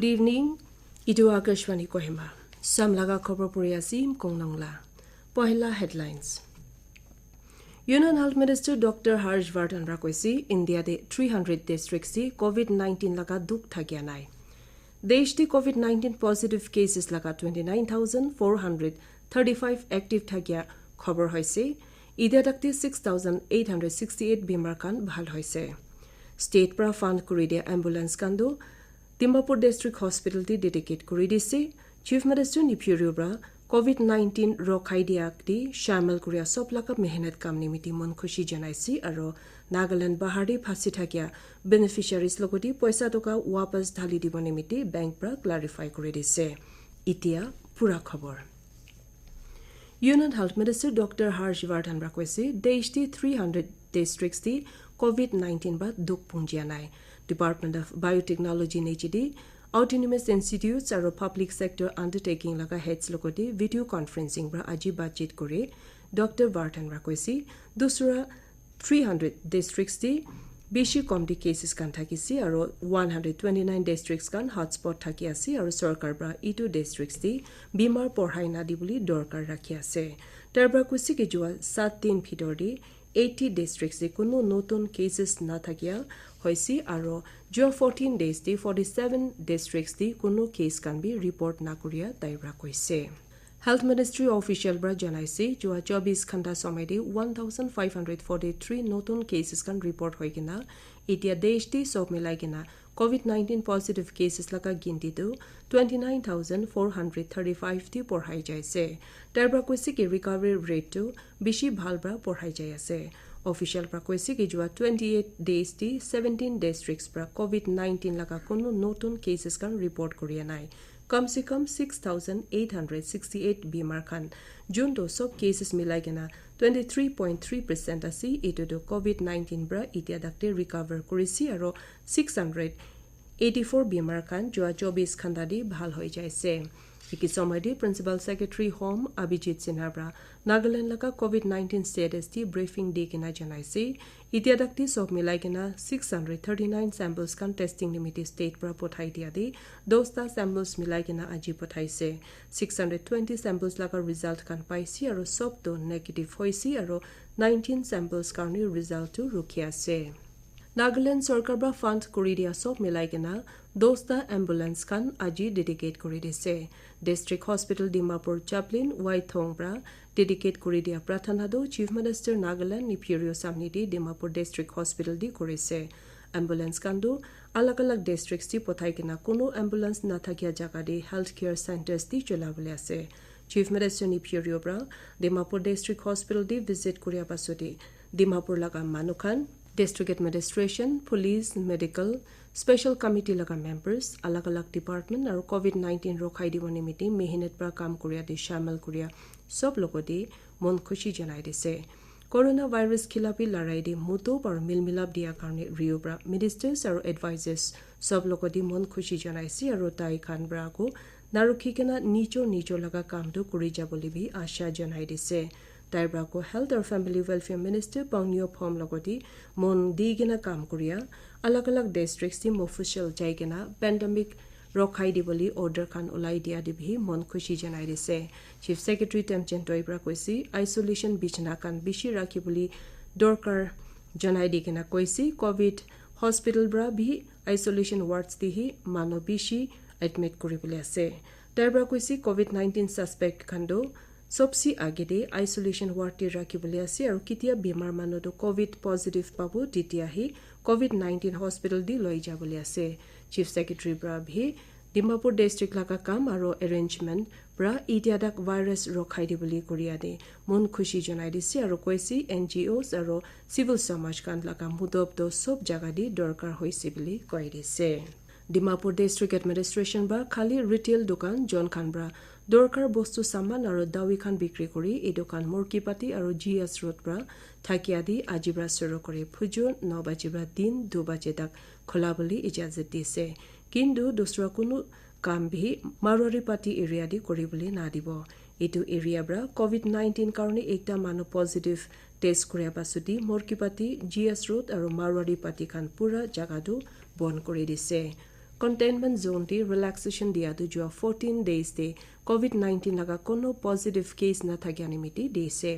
Good evening. Idu Akashwani Kohima. Samlaga khobor puri asim kongnangla. Pohila headlines. Union Health Minister Dr. Harshvardhan Rakoisi India de 300 districts di COVID-19 laga duk thagya nai. Desh di COVID-19 positive cases laga 29,435 active thagya khobor hoise. Ida takti 6,868 bimar kan bhal hoise. State pra fund kuri dia ambulance kandu Dimapur District Hospital di dedicate kuri dise. Chief Minister Nipurio bra COVID-19 rokhai diak di shamil kuria sob laka mehnat kam nimiti mon khushi janaisi aro Nagaland bahari phasi thakya beneficiaries logoti paisa toka wapas dhali dibo nimiti bank pra clarify kuri dise. Itia pura khobor. Union Health Minister Dr. Harshvardhan Rakoisi desh di 300 districts di COVID-19 ba duk punjia nai. Department of Biotechnology NHD, Autonomous Institutes or Public Sector Undertaking laga heads lokoti video conferencing bra aji batchit kore Dr. Vardhan Rakoisi dusra 300 districts di beshi comedy cases kan thakisi aro 129 districts kan hotspot thaki ase aro sarkar bra e2 districts di bimar porhai na di boli dorkar rakhi ase tarbra kusi ke jua 7 din bhitor di 80 districts de kuno notun cases na thakia hoisi aro jo 14 days de 47 districts de kuno case kan bi report na kuria daira koise. Health Ministry official bra janaisi jo 24 khanda samay de 1543 notun cases kan report hoigina etia desh de sob milai gina COVID-19 positive cases laka ginti to 29,435 ti porhai jaise. Tarbra koisi ke recovery rate to bishi bhalbra porhai jayase. Official pra koisi ke jua 28 days ti 17 districts pra COVID-19 laka kono notun cases kan report korea nai. Kam se kam 6,868 bimar khan jun to sob cases milai gena 23.3% asi eto do COVID-19 bra itia dakte recover korisi aro 684 bimar khan joa 24 khanda di bhal hoi jaise. Iki somadi Principal Secretary Home Abhijit Sinha bra Nagaland laka COVID-19 status ti briefing de kena janaisi itia dakti sob milai gena 639 samples kan testing limiti state pra pothai dia di dosta samples milai gena aji pothaise 620 samples laka result kan paisi aro sob to negative hoisi aro 19 samples karni result to rukia se. Nagaland Sarkar bra fund kuri dia sob milai gena dosta ambulance kan aji dedicate kuri dise. District Hospital Dimapur Chaplain Waithong bra dedicate kuri dia prathana do Chief Minister Nagaland Nipurio samni di Dimapur District Hospital di korise. Ambulance kandu alag alag districts ti pothai kena kuno ambulance na thakya jaga di healthcare centers ti cholabole ase. Chief Minister Nipurio bra Dimapur District Hospital di visit kuria pasodi Dimapur laga manukhan District Administration, Police, Medical, Special Committee laga members, alag-alag department aro COVID-19 rokhai dibo nimiti mehnat pra kam kuria di shamil kuria sob logodi mon khushi janai dise. Coronavirus khilafi larai di muto par milmilap dia karne rio bra ministers aro advisors sob logodi mon khushi janai si aro tai khan bra ko narukhi kena nicho laga kam do kuri jaboli bi asha janai dise. Taibra ko Health or Family Welfare Minister Pangnyo Phom logoti mon digina kam kuria alag-alag districts ti official jaigena pandemic rokhai diboli order kan ulai dia dibhi mon khushi janai dise. Chief Secretary Temchen Toibra koisi isolation bichna kan bishi rakhi boli dorkar janai digena koisi COVID hospital bra bhi isolation wards ti hi mano bishi admit kuri boli ase. Taibra koisi COVID-19 suspect khando Sobsi agede isolation ward ti rakhibole ase aru kitia bemar mano do COVID positive pabo titia hi COVID-19 hospital di loi jabole ase. Chief Secretary bra bhi Dimapur district laka kam aro arrangement bra itiadak virus rokhai diboli koria de mon khushi janai dise aru koisi NGOs aro civil samaj kan laka mudob do sob jaga di dorkar hoise bili koi dise. Dimapur District Administration ba khali retail dukan John Khan bra dorkar bostu saman aro dawi khan bikri kori e dukan Morkipati aro GS Road bra thakia di ajibra suru kore phujo 9 baje bra din 2 baje tak khola boli ijazat dise. Kindu dosra kunu kam bhi Marwari Pati area di kori boli na dibo. Etu area bra COVID-19 karone ekta manu positive test koria pasudi Morkipati GS Road aro Marwari Pati khan pura jaga du bon kori dise. containment zone di relaxation dia tu jo 14 days de COVID-19 laga kono positive case na thakya nimiti deise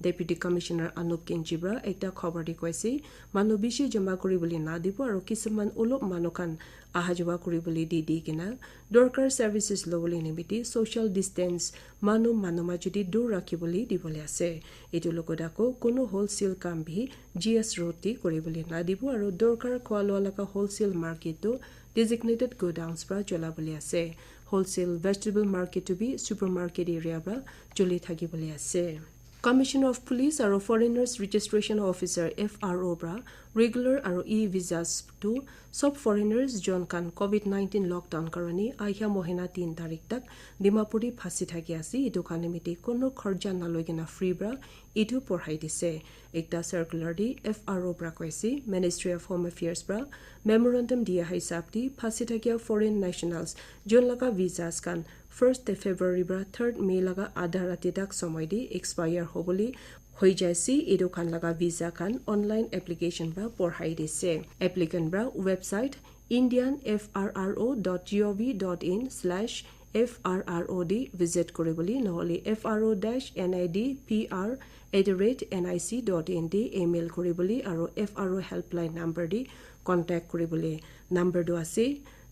Deputy Commissioner Anup Kenjibra ekta khobor di koise manu bishi jama kori boli na dibo aru kisaman ulop manukan ahajwa kori boli di kina dorkar services loboli nimiti social distance manu majudi dur rakhi boli dibole ase etu lokodako kono wholesale kam bhi GS roti kori boli na dibo aru dorkar khwalwa laka wholesale market to designated godowns pra chola boli ase wholesale vegetable market to be supermarket area pra choli thaki boli ase Commissioner of Police aro Foreigners Registration Officer FRO bra regular aro e-visas to sub foreigners jon kan COVID-19 lockdown karani ahya mohina 3 tarik tak Dimapuri phasi thaki ase etu kanimiti kono kharja nalogena free bra etu porhai dise ekta circular di FRO bra koisi Ministry of Home Affairs bra memorandum dia hisab di phasi thaki foreign nationals jon laga visas kan 1st February bra 3rd May laga adharati tak somoy di expire hoboli hoi jaisi edu khan laga visa kan online application bra porhai dise applicant bra website indianfrro.gov.in/frrod visit koriboli noholi fro-nidpr@nic.in di email koriboli aro FRO helpline number di contact koriboli number do ase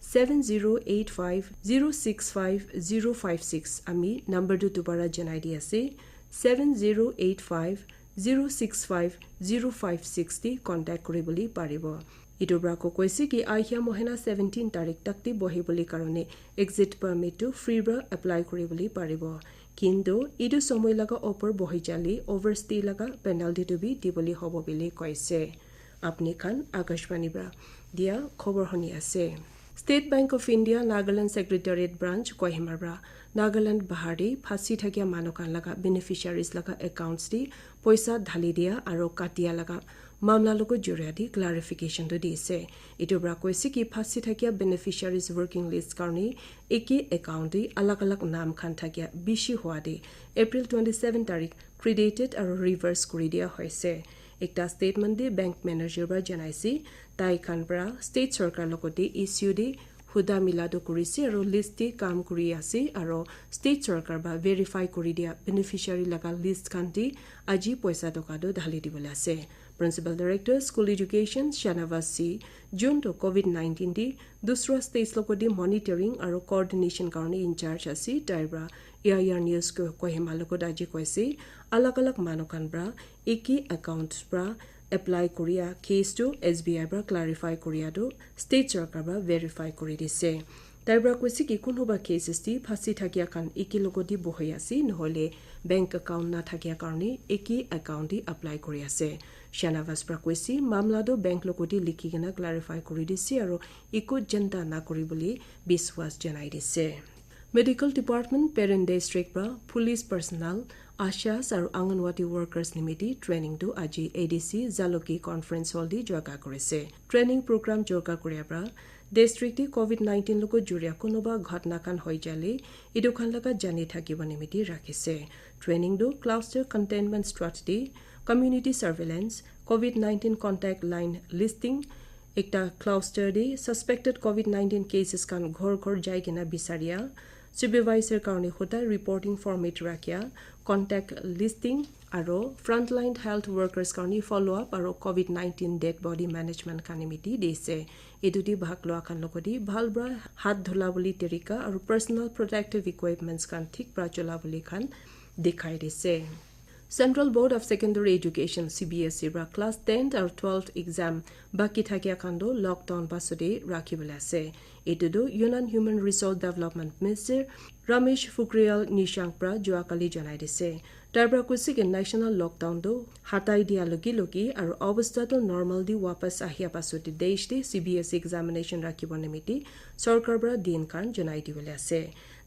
7085065056 ami number du tubara janai di ase 7085065056 di contact koriboli paribo itobra ko koise ki ahya mohena 17 tarik takti bohiboli karone exit permit to free bra apply koriboli paribo kinto idu somoy laga opor bohijali overstay laga penalty to be diboli hobo bili koise apni khan akashbani bra dia khobor honi ase State Bank of India Nagaland Secretariat Branch Kohima bra Nagaland bahari phasi thakya manokan laga beneficiaries laga accounts di poisa dhali dia aro katia laga mamla logo joria di clarification to dise etu bra koisi ki phasi thakya beneficiaries working list karni eki account di alag alag naam khan thakya bishi hwa di April 27 tarik credited aro reverse kori dia hoise ekta statement di bank manager bra janaisi tai khan bra state sarkar lokoti issue di huda milado kurisi aro list di kam kuri ase aro state sarkar ba verify kuri dia beneficiary laga list khan di aji paisa toka do dhali dibole ase Principal Director School Education Shanavas C June to COVID-19 di dusra stage lokoti monitoring aro coordination karni in charge ase taibra AIR News ko Kohima lokot aji koise alag alag manokan bra eki accounts bra apply korea case to SBI bra clarify korea do state sarkar bra verify kori dise taibra koisi ki kunhoba cases ti phasi thakia kan eki logodi bohoi ase nohole bank account na thakia karni eki account di apply kori ase Shanavas bra koisi mamla do bank logodi likhi gena clarify kori dise aro eko janta na kori boli biswas janai dise Medical Department Parent District bra police personnel Ashas aro Anganwadi workers nimiti training to aji ADC Zaloki conference hall di joga korise training program joga koria bra district COVID-19 loko juria konoba ghatna kan hoi jale idu khan laga jani thakiba nimiti rakhise training do cluster containment strategy community surveillance COVID-19 contact line listing ekta cluster di suspected COVID-19 cases kan ghor jai kena bisaria supervisor karni hota reporting format rakhya contact listing aro frontline health workers karni follow up aro COVID-19 dead body management kanimiti dese eduti bhakloa kan lokodi bhalbra hat dhula boli terika aro personal protective equipments kan thik pra chola boli khan dekhai dese Central Board of Secondary Education CBSE bra class 10th or 12th exam baki thakia khando lockdown basode rakhibole ase etudo Union Human Resource Development Minister Ramesh Pokhriyal Nishank pra joakali janai dise tabra kusik national lockdown do hatai dia logi aru obostha to normal di wapas ahia pasoti desh di CBSE examination rakhibone miti sarkar bra din kan janai dibole ase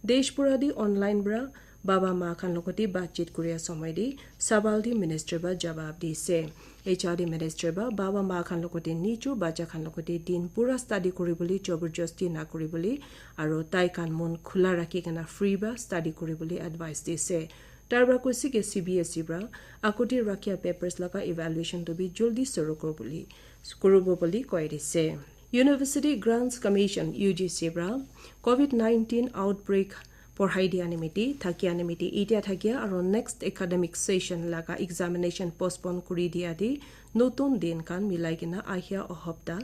desh pura di online bra Baba Ma khan lokoti batchit kuriya somai di sabaldi minister ba jawab dise HRD minister ba Baba Ma khan lokoti nichu bacha khan lokoti din pura study koriboli joborjosti na koriboli aro tai kan mon khula rakhi kana free ba study koriboli advice dise tarba kosi ke CBSE bra akoti rakhya papers laga evaluation to be joldi suru koroboli koi dise University Grants Commission UGC bra COVID-19 outbreak পঢ়াই দিয়া নিমিতি থাকিয়া নিমিতি ইতিয়া থাকিয়া আৰু next academic session লাগা examination postpone কৰি দিয়া দি নতুন দিন কান মিলাই কিনা আহিয়া অহপ্তা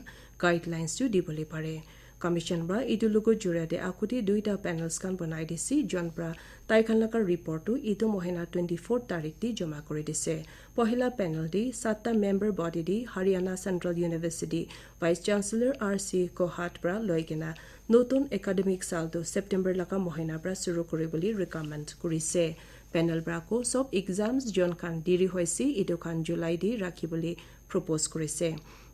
গাইডলাইন্স টু দিবলে পাৰে কমিশন বৰা ইটো লোক জুৰাতে আকুতি দুইটা প্যানেলস কান বনাই দিছি জনপ্ৰা তাইখানলাকাৰ ৰিপৰ্টটো ইটো মহিনা 24 তাৰিখ দি জমা কৰি দিছে পহিলা প্যানেল দি 7টা member body the Haryana central university vice chancellor R C Kuhad পৰা লৈ কিনা নতুন একাডেমিক সালটো সেপ্টেম্বৰ লাকা মহিনা পৰা শুৰু কৰিবলৈ ৰিকমেন্ড কৰিছে প্যানেল ব্ৰাকো সব এক্সামস জন খান দেৰি হৈছে ইটো খান জুলাই দি ৰাখিবলৈ প্ৰপ'জ কৰিছে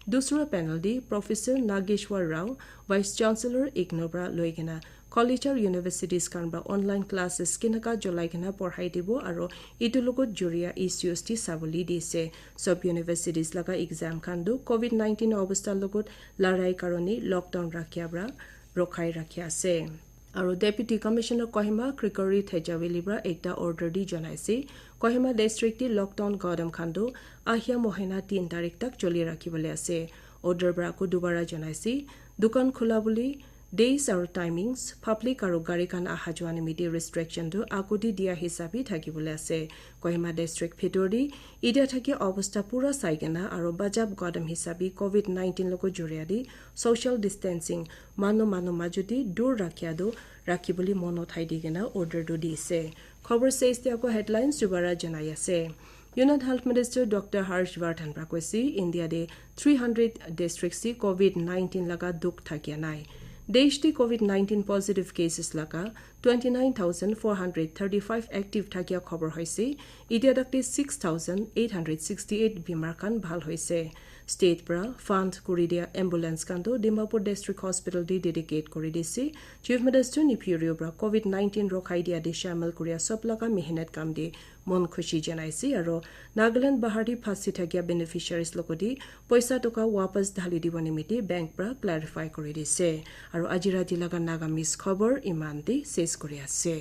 दूसरा panel the professor Nageshwar Rao vice chancellor इग्नोब्रा लोइगना कॉलेज और यूनिवर्सिटीज कानबा ऑनलाइन क्लासेस किनका जुलाइगना पढ़ाई दिबो आरो इटु लगत जुरिया इश्यूज टी साबली दिसे सब यूनिवर्सिटीज लगा एग्जाम खानदो कोविड-19 अवस्था लगत लड़ाई करनी लॉकडाउन राखियाब्रा रखाई राखिया से আৰু ডেপুটি কমিশনাৰ কহিমা ক্ৰিকৰি থেজাৱেলিব্ৰা একটা অৰ্ডাৰ দি জনাইছে কহিমা ডিষ্ট্ৰিক্টে লকডাউন গৰম খান্দো আহিয়া মহিনা 3 তাৰিখ তক চলি ৰাখিবলৈ আছে অৰ্ডাৰ ব্ৰাকো দুবাৰা জনাইছে দোকান খোলা বুলি ডেইজ আৰু টাইমিংস পাব্লিক আৰু গাড়ী খান আহা যোৱা নিমিতি ৰেষ্ট্ৰিকচনটো আগতি দিয়া হিচাপে থাকিবলৈ আছে কহিমা ডিষ্ট্ৰিক্ট ভিতৰি ইটা থাকি অৱস্থা পুৰা চাইগেনা আৰু বাজাব গৰম হিচাপে কোভিড-19 লগত জড়িয়া দি সোশ্যাল ডিস্টেন্সিং মানুহ মাজুতি দূৰ ৰাখিবলৈ মন উঠাই দি কিনা অৰ্ডাৰটো দিছে খবৰ চেষ্টা আকৌ হেডলাইনছ দুবাৰা জনাই আছে United Health Minister Dr. Harshvardhan কৈছে ইণ্ডিয়াতে 300 ডিস্ট্ৰিক্টছি কোভিড-19 লগা দুখ থাকিয়া নাই দেশটি কোভিড-19 পজিটিভ কেसेस লগা 29,435 এক্টিভ থাকিয়া খবৰ হৈছে ইতিয়া তকতে 6,868 বিমাৰ কান ভাল হৈছে স্টেট পৰা ফান্ড কৰি দিয়া এম্বুলেন্স কান্দো ডিমাপুৰ ডিস্ট্ৰিক্ট হস্পিটেল দি ডেডিকেট কৰি দিছে চিফ মিনিষ্টাৰ নিপিৰিও পৰা কোভিড-19 ৰখাই দিয়া দি শামিল কৰিয়া সব লগা মেহনত কাম দি মন খুশি জনাইছে আৰু নাগালেণ্ড বাহাৰী ফাঁচি থাকিয়া বেনিফিচিয়াৰিজ লগতে পইচা টকা वापस ঢালি দিব নিমিতি বেংক পৰা ক্লাৰিফাই কৰি দিছে আৰু আজি ৰাতি লগা নাগামিজ খবৰ ইমানতে শেষ কৰি আছে